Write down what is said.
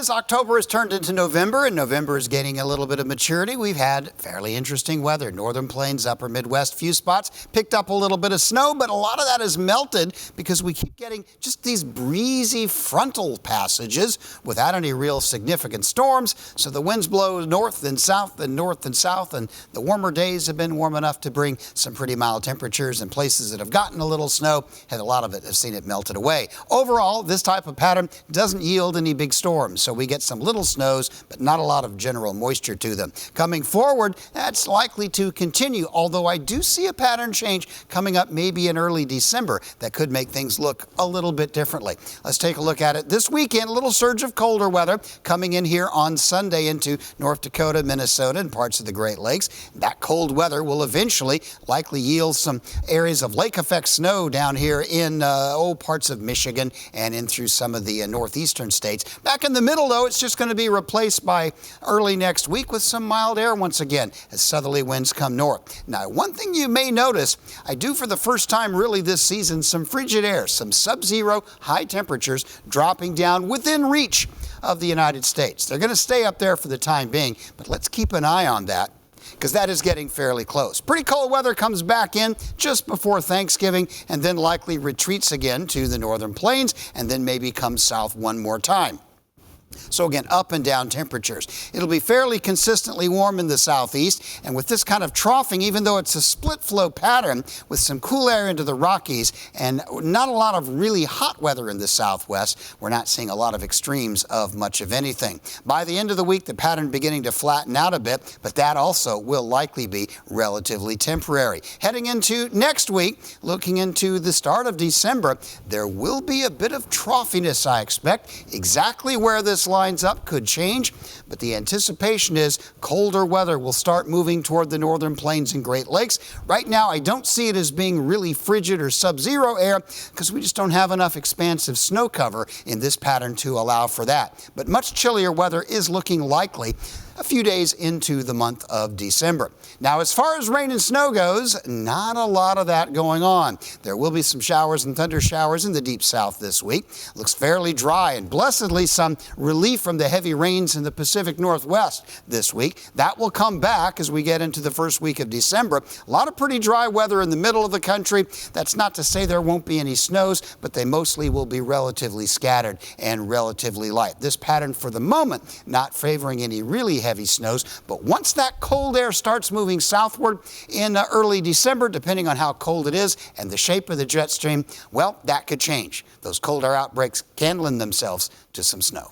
as October has turned into November and November is gaining a little bit of maturity, we've had fairly interesting weather. Northern Plains, upper Midwest, few spots picked up a little bit of snow, but a lot of that has melted because we keep getting just these breezy frontal passages without any real significant storms. So the winds blow north and south and north and south, and the warmer days have been warm enough to bring some pretty mild temperatures, and places that have gotten a little snow, and a lot of it have seen it melted away. Overall, this type of pattern doesn't yield any big storms, so we get some little snows, but not a lot of general moisture to them. Coming forward, that's likely to continue, although I do see a pattern change coming up maybe in early December that could make things look a little bit differently. Let's take a look at it this weekend. A little surge of colder weather coming in here on Sunday into North Dakota, Minnesota, and parts of the Great Lakes. That cold weather will eventually likely yield some areas of lake effect snow down here in parts of Michigan and in through some of the northeastern states. Back in the middle, though, it's just going to be replaced by early next week with some mild air once again as southerly winds come north. Now, one thing you may notice, I do for the first time really this season, some frigid air, some sub-zero high temperatures dropping down within reach of the United States. They're going to stay up there for the time being, but let's keep an eye on that, because that is getting fairly close. Pretty cold weather comes back in just before Thanksgiving and then likely retreats again to the northern plains and then maybe comes south one more time. So again, up and down temperatures. It'll be fairly consistently warm in the southeast, and with this kind of troughing, even though it's a split flow pattern with some cool air into the Rockies and not a lot of really hot weather in the southwest, we're not seeing a lot of extremes of much of anything. By the end of the week, the pattern beginning to flatten out a bit, but that also will likely be relatively temporary. Heading into next week, looking into the start of December, there will be a bit of troughiness, I expect. Exactly where this lines up could change, but the anticipation is colder weather will start moving toward the northern plains and Great Lakes. Right now, I don't see it as being really frigid or sub-zero air because we just don't have enough expansive snow cover in this pattern to allow for that. But much chillier weather is looking likely a few days into the month of December. Now, as far as rain and snow goes, not a lot of that going on. There will be some showers and thunder showers in the deep south this week. Looks fairly dry, and blessedly some relief from the heavy rains in the Pacific Northwest this week. That will come back as we get into the first week of December. A lot of pretty dry weather in the middle of the country. That's not to say there won't be any snows, but they mostly will be relatively scattered and relatively light. This pattern for the moment not favoring any really heavy snows, but once that cold air starts moving southward in early December, depending on how cold it is and the shape of the jet stream, well, that could change. Those cold air outbreaks can lend themselves to some snow.